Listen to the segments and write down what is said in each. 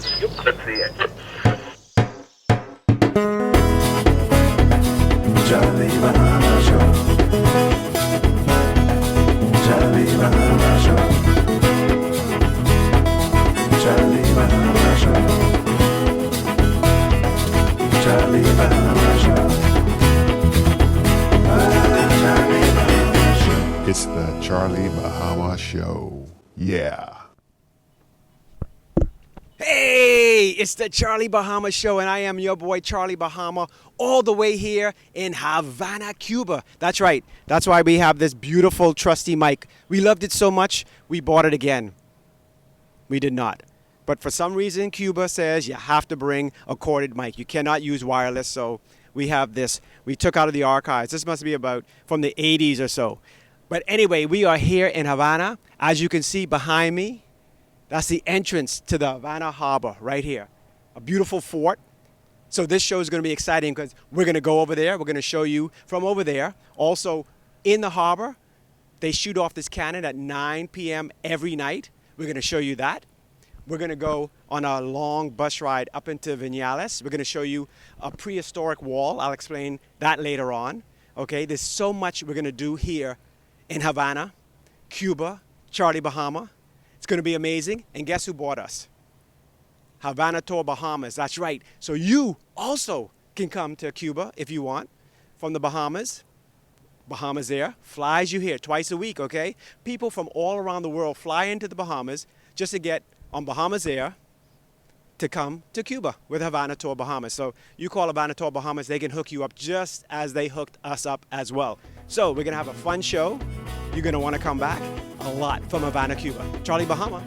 You could see it. Charlie Bahama Show. Charlie Bahama Show. Charlie Bahama Show. Charlie Bahama Show. Charlie Bahama Show. It's the Charlie Bahama Show. Yeah. Hey, it's the Charlie Bahama Show, and I am your boy Charlie Bahama, all the way here in Havana, Cuba. That's right. That's why we have this beautiful trusty mic. We loved it so much, we bought it again. We did not. But for some reason, Cuba says you have to bring a corded mic. You cannot use wireless, so we have this. We took out of the archives. This must be about from the 80s or so. But anyway, we are here in Havana. As you can see behind me, that's the entrance to the Havana Harbor right here. A beautiful fort. So this show is going to be exciting because we're going to go over there. We're going to show you from over there. Also, in the harbor, they shoot off this cannon at 9 p.m. every night. We're going to show you that. We're going to go on a long bus ride up into Viñales. We're going to show you a prehistoric wall. I'll explain that later on. Okay, there's so much we're going to do here in Havana, Cuba, Charlie Bahama. It's going to be amazing. And guess who bought us? Havana Tour Bahamas. That's right. So you also can come to Cuba if you want from the Bahamas. Bahamas Air flies you here twice a week, okay? People from all around the world fly into the Bahamas just to get on Bahamas Air to come to Cuba with Havana Tour Bahamas. So you call Havana Tour Bahamas, they can hook you up just as they hooked us up as well. So we're going to have a fun show. You're going to want to come back a lot from Havana, Cuba. Charlie Bahama.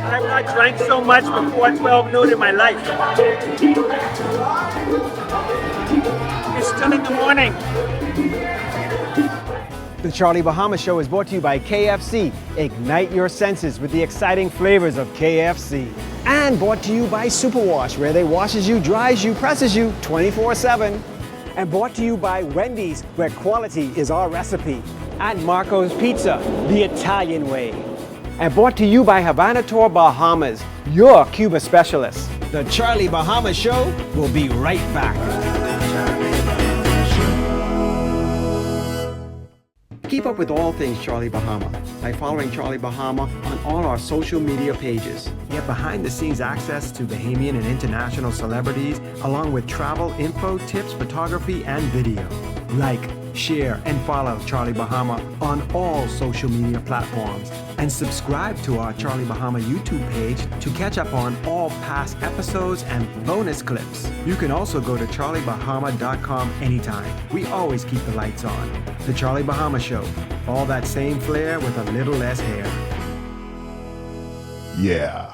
I've not drank so much before 12 noon in my life. It's still in the morning. The Charlie Bahama Show is brought to you by KFC. Ignite your senses with the exciting flavors of KFC. And brought to you by Superwash, where they washes you, dries you, presses you 24/7. And brought to you by Wendy's, where quality is our recipe. And Marco's Pizza, the Italian way. And brought to you by Havana Tour Bahamas, your Cuba specialist. The Charlie Bahama Show will be right back. Keep up with all things Charlie Bahama by following Charlie Bahama on all our social media pages. Get behind-the-scenes access to Bahamian and international celebrities, along with travel info, tips, photography, and video. Like, share, and follow Charlie Bahama on all social media platforms. And subscribe to our Charlie Bahama YouTube page to catch up on all past episodes and bonus clips. You can also go to charliebahama.com anytime. We always keep the lights on. The Charlie Bahama Show. All that same flair with a little less hair. Yeah.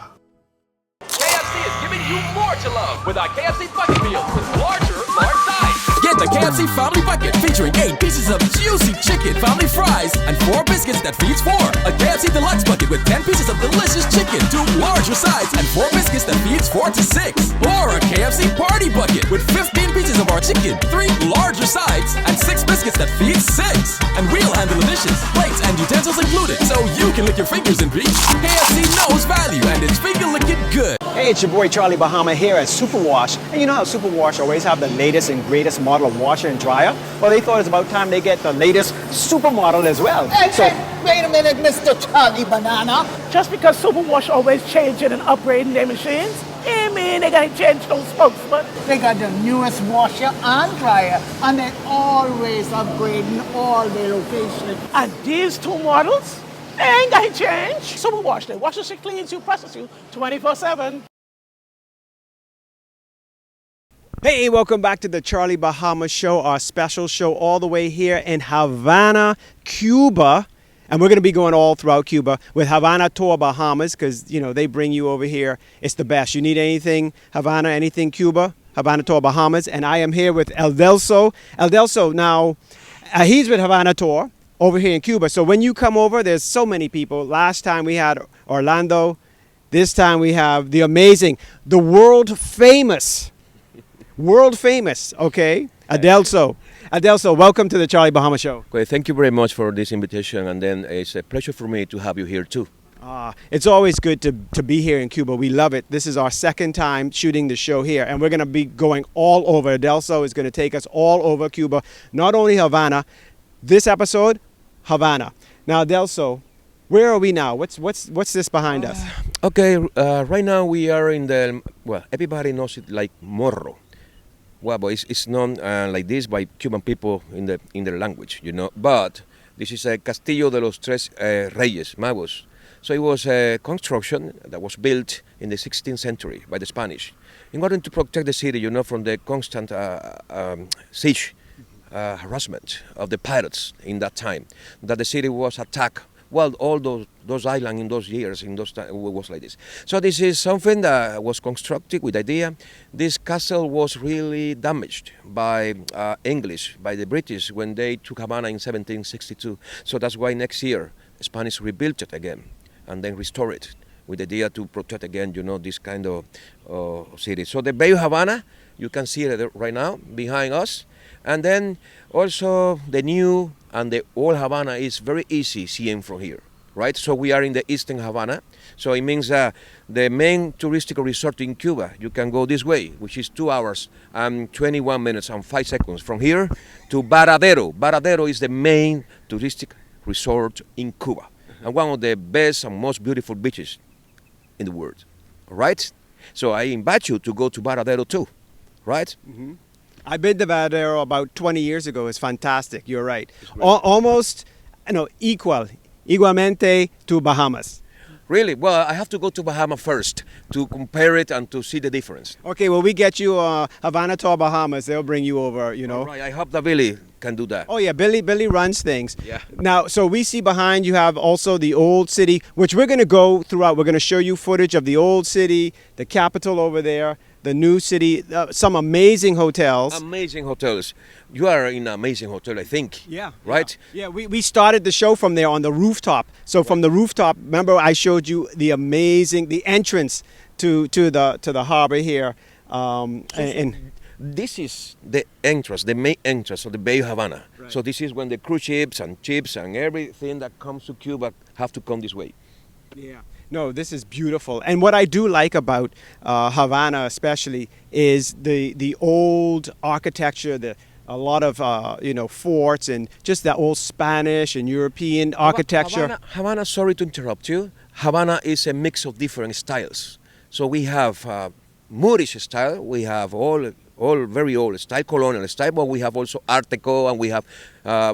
KFC is giving you more to love with our KFC Bucket Meal with large size. Get the KFC Family Bucket featuring 8 pieces of juicy chicken, family fries, and 4 biscuits that feeds 4. A KFC Deluxe Bucket with 10 pieces of delicious chicken, 2 larger sides, and 4 biscuits that feeds 4 to 6. Or a KFC Party Bucket with 15 pieces of our chicken, 3 larger sides, and 6 biscuits that feeds 6. And we'll handle the dishes, plates, and utensils included, so you can lick your fingers in peace. KFC knows value, and it's finger licking good. Hey, it's your boy Charlie Bahama here at Superwash. And you know how Superwash always have the latest and greatest model of washer and dryer? Well, they thought it's about time they get the latest supermodel as well. Hey, wait a minute, Mr. Charlie Banana. Just because Superwash always changing and upgrading their machines, I mean they gotta change those spokesman. They got the newest washer and dryer, and they always upgrading all their locations. And these 2 models ain't gonna change. Superwash, they washes you, cleans you, presses you 24/7. Hey, welcome back to the Charlie Bahama Show, our special show all the way here in Havana, Cuba. And we're going to be going all throughout Cuba with Havana Tour Bahamas because, you know, they bring you over here. It's the best. You need anything Havana, anything Cuba, Havana Tour Bahamas. And I am here with Eldelso. Eldelso, now, he's with Havana Tour over here in Cuba. So when you come over, there's so many people. Last time we had Orlando. This time we have the amazing, the world famous, okay, Adelso. Adelso, welcome to the Charlie Bahama Show. Okay, thank you very much for this invitation, and then it's a pleasure for me to have you here too. It's always good to be here in Cuba. We love it. This is our second time shooting the show here, and we're going to be going all over. Adelso is going to take us all over Cuba, not only Havana. This episode, Havana. Now, Adelso, where are we now? What's this behind us? Okay, right now we are in the, well, everybody knows it like Morro. Well, but it's known like this by Cuban people in their language, you know. But this is a Castillo de los Tres Reyes Magos. So it was a construction that was built in the 16th century by the Spanish in order to protect the city, you know, from the constant siege, harassment of the pirates in that time. That the city was attacked. Well, all those islands in those years, in those times, was like this. So this is something that was constructed with idea. This castle was really damaged by English, by the British, when they took Havana in 1762. So that's why next year, the Spanish rebuilt it again and then restore it with the idea to protect again, you know, this kind of city. So the Bay of Havana, you can see it right now behind us. And then also the new and the old Havana is very easy seeing from here, right? So we are in the eastern Havana. So it means the main touristic resort in Cuba, you can go this way, which is 2 hours and 21 minutes and 5 seconds from here to Varadero. Varadero is the main touristic resort in Cuba and one of the best and most beautiful beaches in the world, all right? So I invite you to go to Varadero too, right? Mm-hmm. I've been to Varadero about 20 years ago. It's fantastic. You're right. Almost, igualmente to Bahamas. Really? Well, I have to go to Bahama first to compare it and to see the difference. Okay, well, we get you Havana to Bahamas. They'll bring you over, you know. All right, I hope that Billy can do that. Oh, yeah, Billy runs things. Yeah. Now, so we see behind you have also the old city, which we're going to go throughout. We're going to show you footage of the old city, the capital over there, the new city, some amazing hotels. Amazing hotels. You are in an amazing hotel, I think. Yeah. Right? Yeah, we started the show from there on the rooftop. So from the rooftop, remember I showed you the entrance to the harbor here. And this is the entrance, the main entrance of the Bay of Havana. Right. So this is when the cruise ships and everything that comes to Cuba have to come this way. yeah. No, this is beautiful. And what I do like about Havana especially is the old architecture, a lot of forts and just that old Spanish and European architecture. Havana, sorry to interrupt you. Havana is a mix of different styles. So we have Moorish style, we have all very old style, colonial style, but we have also Art Deco, and we have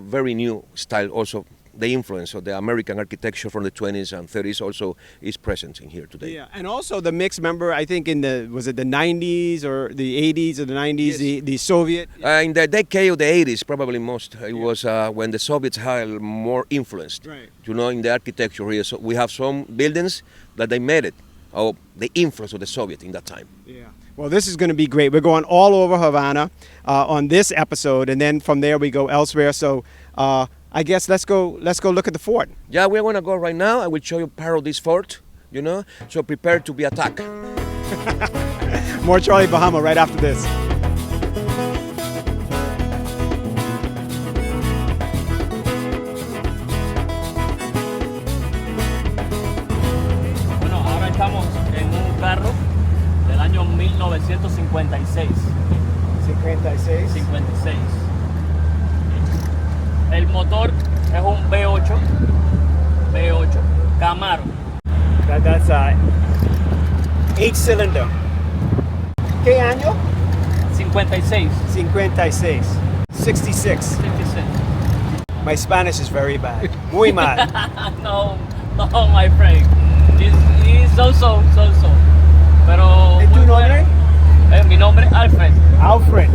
very new style also. The influence of the American architecture from the 20s and 30s also is present in here today. Yeah, and also the mix, remember, I think was it the 90s or the 80s or the 90s, Yes. the Soviet? In the decade of the 80s, probably most, it was when the Soviets had more influence, Right. you know, in the architecture here. So we have some buildings that they made it, of the influence of the Soviet in that time. Yeah. Well, this is going to be great. We're going all over Havana on this episode, and then from there we go elsewhere. So I guess let's go look at the fort. Yeah, we're going to go right now. I will show you part of this fort, you know, so prepare to be attacked. More Charlie Bahama right after this. Bueno, ahora estamos en un carro del año 1956. 56. 56. El motor es un V8 Camaro. That's 8-cylinder. ¿Qué año? 56. 56. 66. 56. My Spanish is very bad. Muy mal. No, my friend. It's so. Pero ¿Y tu muy nombre? bueno. Mi nombre es Alfred. Alfred.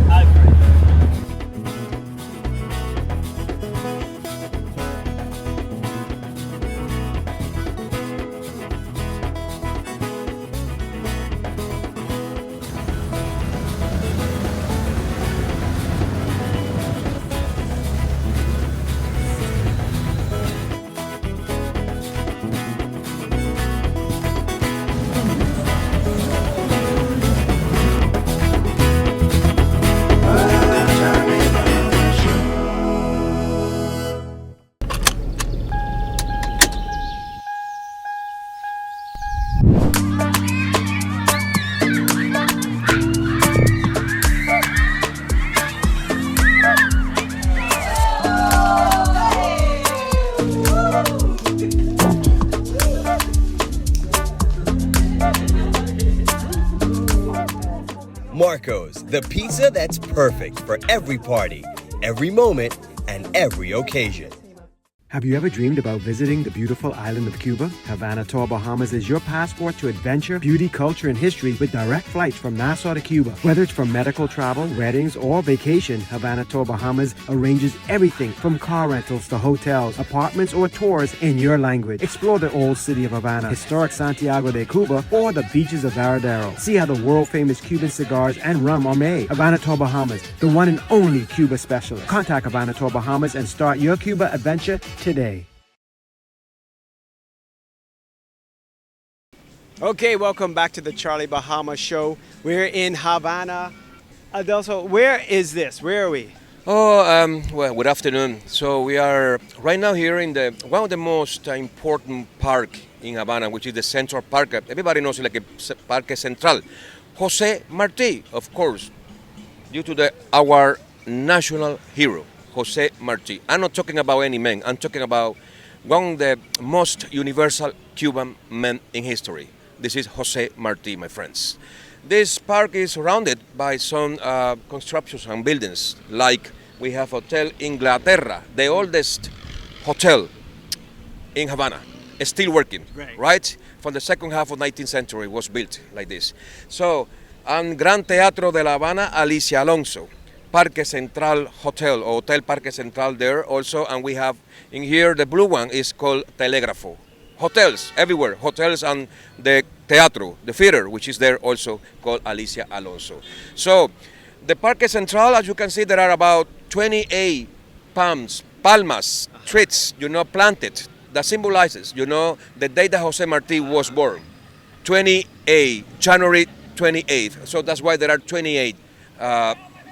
Marco's, the pizza that's perfect for every party, every moment, and every occasion. Have you ever dreamed about visiting the beautiful island of Cuba? Havana Tour Bahamas is your passport to adventure, beauty, culture, and history with direct flights from Nassau to Cuba. Whether it's for medical travel, weddings, or vacation, Havana Tour Bahamas arranges everything from car rentals to hotels, apartments, or tours in your language. Explore the old city of Havana, historic Santiago de Cuba, or the beaches of Varadero. See how the world-famous Cuban cigars and rum are made. Havana Tour Bahamas, the one and only Cuba specialist. Contact Havana Tour Bahamas and start your Cuba adventure today. Okay, welcome back to the Charlie Bahama Show. We're in Havana. Adelso, where is this? Where are we? Well, good afternoon. So we are right now here in one of the most important park in Havana, which is the Central Park. Everybody knows it like a Parque Central. Jose Marti, of course, due to our national hero, Jose Marti. I'm not talking about any man. I'm talking about one of the most universal Cuban men in history. This is Jose Marti, my friends. This park is surrounded by some constructions and buildings, like we have Hotel Inglaterra, the oldest hotel in Havana, is still working, right? From the second half of 19th century was built like this. So, and Gran Teatro de la Habana, Alicia Alonso. Parque Central Hotel, or Hotel Parque Central there also, and we have in here the blue one is called Telegrafo. Hotels everywhere, hotels and the teatro, the theater, which is there also called Alicia Alonso. So the Parque Central, as you can see, there are about 28 palmas, trees, planted that symbolizes, the day that Jose Marti was born, January 28th. So that's why there are 28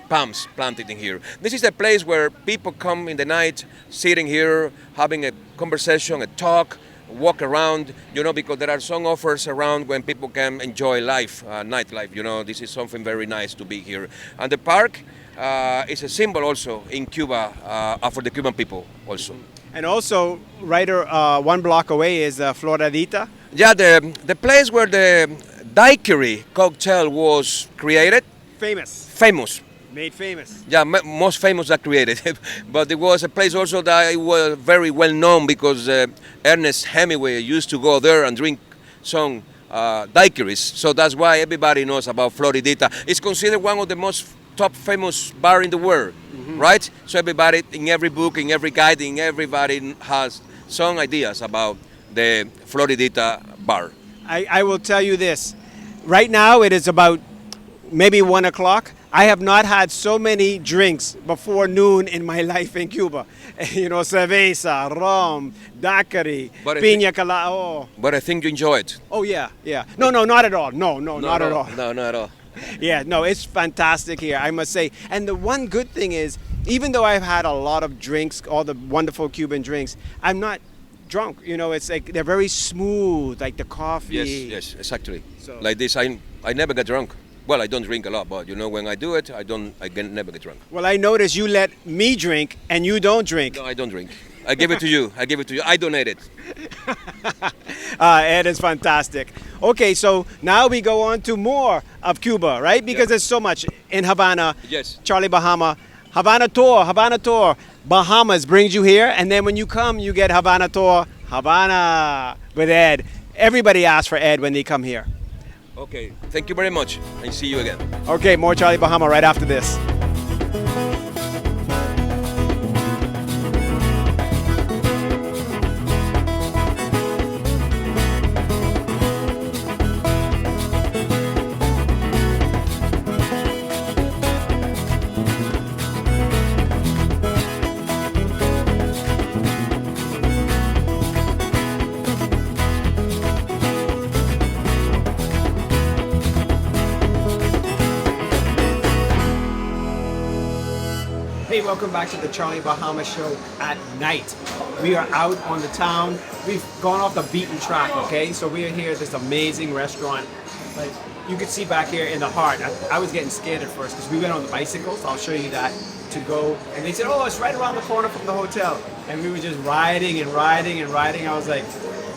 palms planted in here. This is a place where people come in the night, sitting here, having a conversation, a talk, walk around, because there are some offers around when people can enjoy life, nightlife, this is something very nice to be here. And the park is a symbol also in Cuba for the Cuban people also. And also, right 1 block away is Floridita. Yeah, the place where the daiquiri cocktail was created. Famous. Made famous. Yeah, most famous that created. But it was a place also that was very well known because Ernest Hemingway used to go there and drink some daiquiris. So that's why everybody knows about Floridita. It's considered one of the most top famous bar in the world, right? So everybody, in every book, in every guide, everybody has some ideas about the Floridita Bar. I will tell you this. Right now it is about maybe 1 o'clock. I have not had so many drinks before noon in my life in Cuba. Cerveza, rum, daiquiri, piña colada. But I think you enjoy it. Oh, yeah. No, not at all. No, not at all. No, not at all. Yeah, no, it's fantastic here, I must say. And the one good thing is, even though I've had a lot of drinks, all the wonderful Cuban drinks, I'm not drunk. It's like they're very smooth, like the coffee. Yes, exactly. So, like this, I never get drunk. Well, I don't drink a lot, but when I do it, I never get drunk. Well, I notice you let me drink and you don't drink. No, I don't drink. I give it to you. I donate it. Ed is fantastic. Okay, so now we go on to more of Cuba, right? Because there's so much in Havana. Yes. Charlie Bahama. Havana Tour. Bahamas brings you here, and then when you come, you get Havana Tour, Havana with Ed. Everybody asks for Ed when they come here. Okay, thank you very much. I see you again. Okay, more Charlie Bahama right after this. Hey, welcome back to the Charlie Bahama Show at night. We are out on the town. We've gone off the beaten track, okay? So we are here at this amazing restaurant. Like you can see back here in the heart. I was getting scared at first because we went on the bicycles. I'll show you that to go. And they said, oh, it's right around the corner from the hotel. And we were just riding and riding and riding. I was like,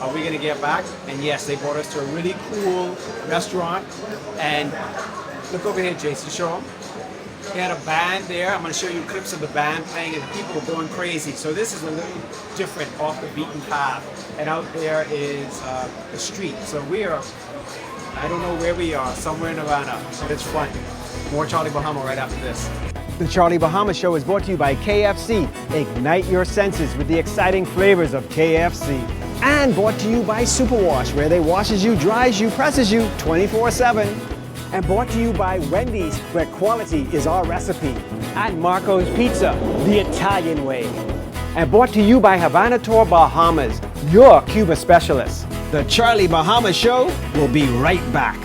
are we gonna get back? And yes, they brought us to a really cool restaurant. And Look over here, Jason. Show them. They had a band there. I'm going to show you clips of the band playing, and people were going crazy. So this is a little different off the beaten path. And out there is the street. So we are, I don't know where we are, somewhere in Havana, but it's fun. More Charlie Bahama right after this. The Charlie Bahama Show is brought to you by KFC. Ignite your senses with the exciting flavors of KFC. And brought to you by Superwash, where they washes you, dries you, presses you 24/7. And brought to you by Wendy's, where quality is our recipe. And Marco's Pizza, the Italian way. And brought to you by Havana Tour Bahamas, your Cuba specialist. The Charlie Bahama Show will be right back.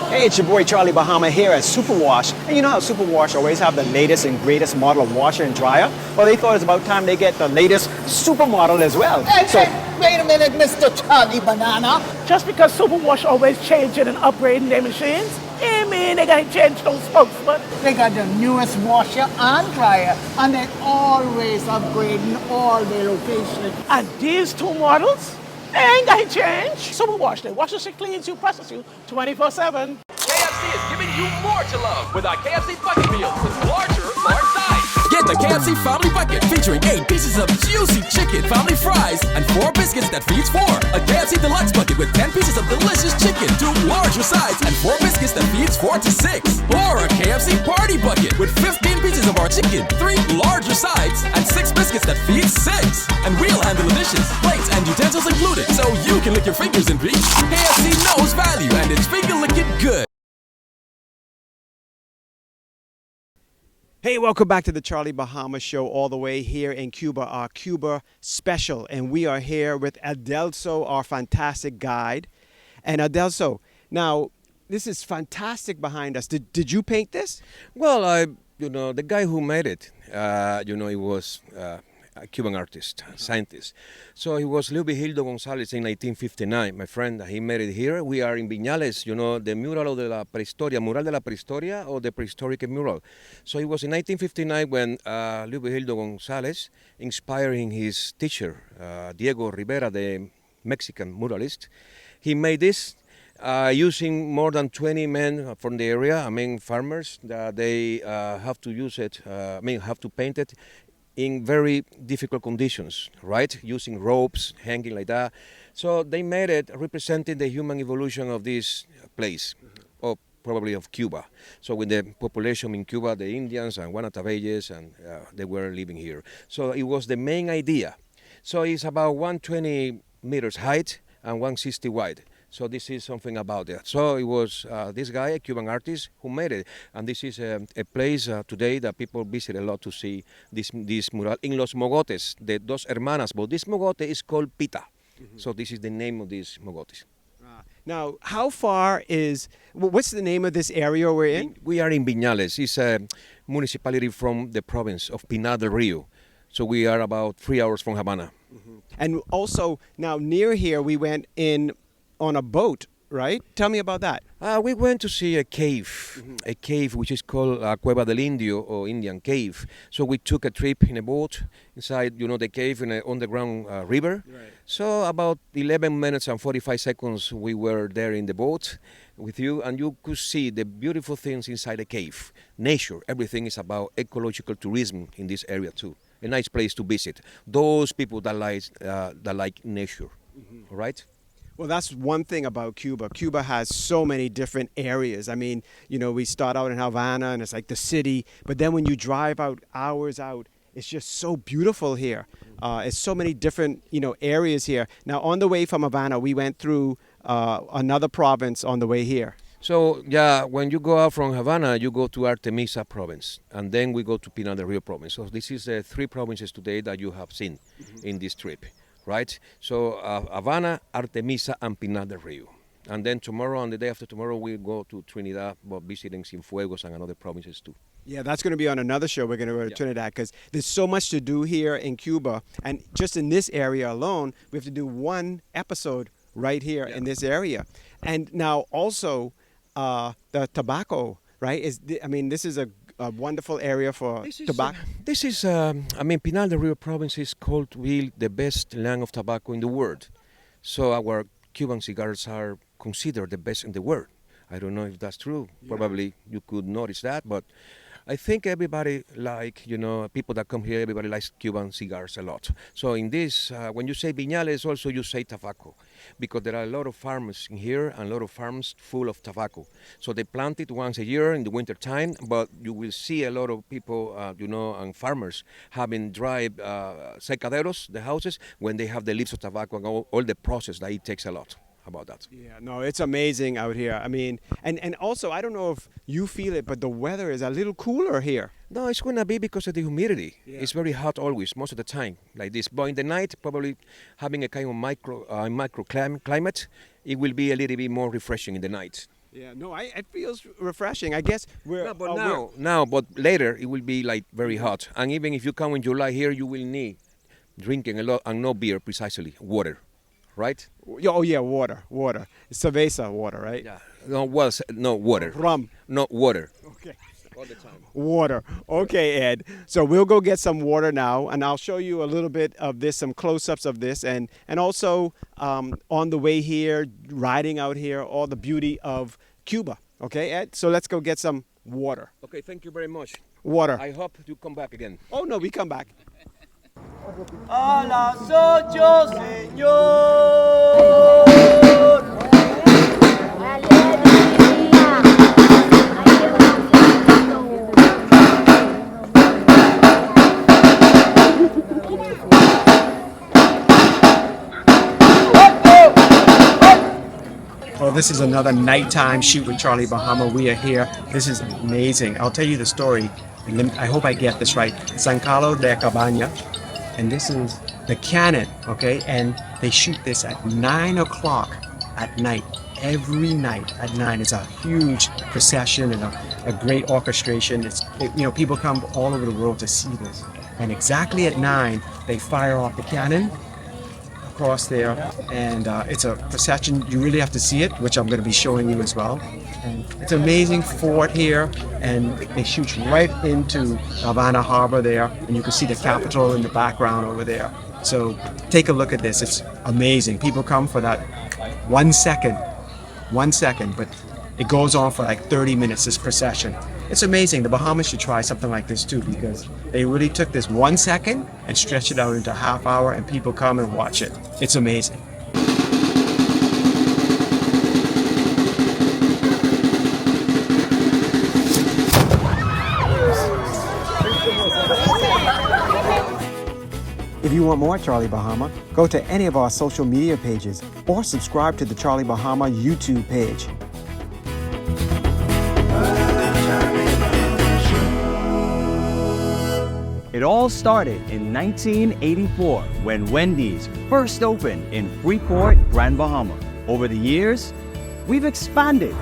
Hey, it's your boy Charlie Bahama here at Superwash. And you know how Superwash always have the latest and greatest model of washer and dryer? Well, they thought it was about time they get the latest supermodel as well. Hey, wait a minute, Mr. Charlie Banana. Just because Superwash always changing and upgrading their machines, I mean they gotta change those folks, but They got the newest washer and dryer, and they're always upgrading all their locations. and these two models, they ain't gotta change. Superwash, they wash you, cleans you, presses you 24/7. KFC is giving you more to love with our KFC bucket meals with larger, large size. Get the KFC Family Bucket featuring 8 pieces of juicy chicken, family fries, and 4 biscuits that feeds 4. A KFC Deluxe Bucket with 10 pieces of delicious chicken, 2 larger sides, and 4 biscuits that feeds 4 to 6. Or a KFC Party Bucket with 15 pieces of our chicken, 3 larger sides, and 6 biscuits that feeds 6. And we'll handle the dishes, plates, and utensils included, so you can lick your fingers in peace. KFC knows value, and it's finger licking good. Hey, welcome back to the Charlie Bahama Show, all the way here in Cuba, our Cuba special. And we are here with Adelso, our fantastic guide. And Adelso, now, this is fantastic behind us. Did you paint this? Well, the guy who made it, he was a Cuban artist, scientist. So he was Leovigildo González in 1959, my friend. He made it here. We are in Viñales, the mural de la prehistoria, mural de la prehistoria, or the prehistoric mural. So it was in 1959 when Leovigildo González, inspiring his teacher, Diego Rivera, the Mexican muralist, he made this using more than 20 men from the area, farmers. They have to use it, have to paint it in very difficult conditions, right? Using ropes, hanging like that. So they made it representing the human evolution of this place, or probably of Cuba. So with the population in Cuba, the Indians and Guanatabeyes, and they were living here. So it was the main idea. So it's about 120 meters height and 160 wide. So this is something about that. So it was this guy, a Cuban artist, who made it. And this is a place today that people visit a lot to see this mural in Los Mogotes, the Dos Hermanas. But this mogote is called Pita. So this is the name of these mogotes. Now, how far is, what's the name of this area we're in? We are in Viñales. It's a municipality from the province of Pinar del Rio. So we are about 3 hours from Havana. And also, now near here, we went in on a boat, right? Tell me about that. We went to see a cave which is called Cueva del Indio, or Indian Cave. So we took a trip in a boat inside, the cave in an underground river. Right. So about 11 minutes and 45 seconds we were there in the boat with you, and you could see the beautiful things inside the cave. Nature, everything is about ecological tourism in this area too. A nice place to visit. Those people that like nature, all right? Well, that's one thing about Cuba. Cuba has so many different areas. We start out in Havana and it's like the city, but then when you drive hours out, it's just so beautiful here. It's so many different, areas here. Now, on the way from Havana, we went through another province on the way here. So, when you go out from Havana, you go to Artemisa province, and then we go to Pinar del Rio province. So this is 3 provinces today that you have seen in this trip. Right? So Havana, Artemisa, and Pinar del Rio. And then tomorrow and the day after tomorrow, we'll go to Trinidad, visiting Cienfuegos and other provinces too. Yeah, that's going to be on another show. We're going to go to Trinidad because there's so much to do here in Cuba. And just in this area alone, we have to do one episode right here in this area. And now also the tobacco, right? This is a wonderful area for tobacco. This is, Pinar del Rio province is called to be the best land of tobacco in the world. So our Cuban cigars are considered the best in the world. I don't know if that's true. Probably you could notice that, but I think everybody people that come here, everybody likes Cuban cigars a lot. So in this, when you say Viñales, also you say tobacco, because there are a lot of farms in here and a lot of farms full of tobacco. So they plant it once a year in the winter time, but you will see a lot of people, and farmers having dry secaderos, the houses, when they have the leaves of tobacco and all the process that it takes a lot about that. Yeah, no, it's amazing out here. I mean, and also, I don't know if you feel it, but the weather is a little cooler here. No, it's going to be because of the humidity. Yeah. It's very hot always, most of the time, like this. But in the night, probably having a kind of micro climate, it will be a little bit more refreshing in the night. Yeah, no, it feels refreshing. I guess we're... But later it will be like very hot. And even if you come in July here, you will need drinking a lot, and no beer precisely, water. Right? Oh yeah, water. Cerveza water, right? Yeah. No water. Rum. No water. Okay. All the time. Water. Okay, Ed. So we'll go get some water now, and I'll show you a little bit of this, some close-ups of this, and also on the way here, riding out here, all the beauty of Cuba. Okay, Ed? So let's go get some water. Okay, thank you very much. Water. I hope you come back again. Oh, no, we come back. A las 8, señor. Well, this is another nighttime shoot with Charlie Bahama. We are here. This is amazing. I'll tell you the story. I hope I get this right. San Carlos de Cabana. And this is the cannon, okay? And they shoot this at 9 o'clock at night. Every night at 9. It's a huge procession and a great orchestration. People come all over the world to see this. And exactly at 9, they fire off the cannon across there. And it's a procession. You really have to see it, which I'm going to be showing you as well. And it's an amazing fort here, and they shoot right into Havana Harbor there, and you can see the Capitol in the background over there. So take a look at this. It's amazing. People come for that 1 second, but it goes on for like 30 minutes, this procession. It's amazing. The Bahamas should try something like this too, because they really took this 1 second and stretched it out into a half hour, and people come and watch it. It's amazing. If you want more Charlie Bahama, go to any of our social media pages or subscribe to the Charlie Bahama YouTube page. It all started in 1984 when Wendy's first opened in Freeport, Grand Bahama. Over the years, we've expanded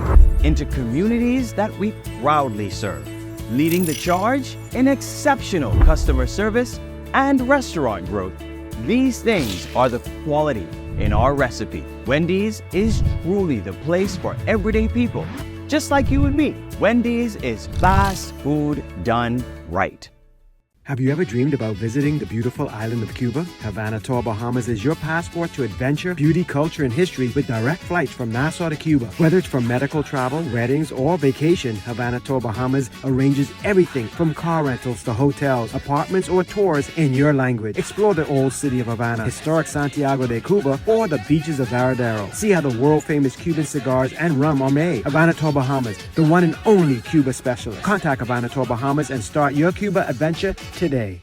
into communities that we proudly serve, leading the charge in exceptional customer service and restaurant growth. These things are the quality in our recipe. Wendy's is truly the place for everyday people, just like you and me. Wendy's is fast food done right. Have you ever dreamed about visiting the beautiful island of Cuba? Havana Tour Bahamas is your passport to adventure, beauty, culture, and history with direct flights from Nassau to Cuba. Whether it's for medical travel, weddings, or vacation, Havana Tour Bahamas arranges everything from car rentals to hotels, apartments, or tours in your language. Explore the old city of Havana, historic Santiago de Cuba, or the beaches of Varadero. See how the world-famous Cuban cigars and rum are made. Havana Tour Bahamas, the one and only Cuba specialist. Contact Havana Tour Bahamas and start your Cuba adventure today.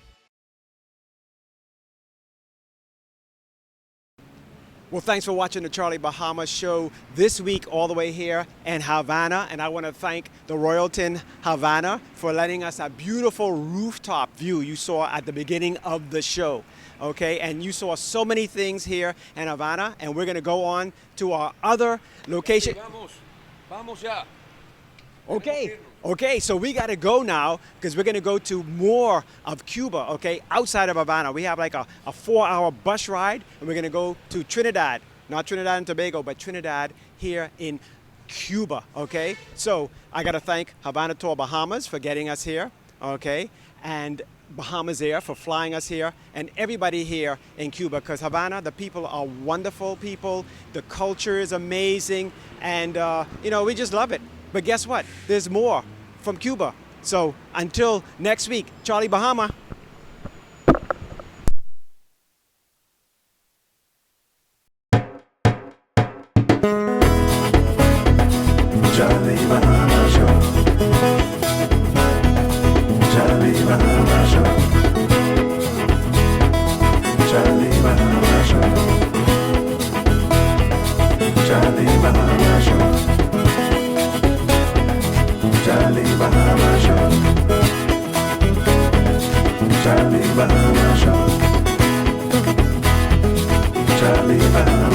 Well, thanks for watching the Charlie Bahama Show this week all the way here in Havana. And I want to thank the Royalton Havana for letting us a beautiful rooftop view you saw at the beginning of the show. Okay, and you saw so many things here in Havana, and we're going to go on to our other location. Vamos ya. Okay, so we got to go now because we're going to go to more of Cuba, okay, outside of Havana. We have like a 4-hour bus ride, and we're going to go to Trinidad. Not Trinidad and Tobago, but Trinidad here in Cuba, okay? So I got to thank Havana Tour Bahamas for getting us here, okay? And Bahamas Air for flying us here, and everybody here in Cuba, because Havana, the people are wonderful people, the culture is amazing, and we just love it. But guess what? There's more from Cuba. So until next week, Charlie Bahama. Charlie Bahama Show. Charlie Bahama Show. Charlie Bahama Show. Charlie Bahama Show. Charlie Bahama Show. Charlie Bahama Show. Charlie Bahama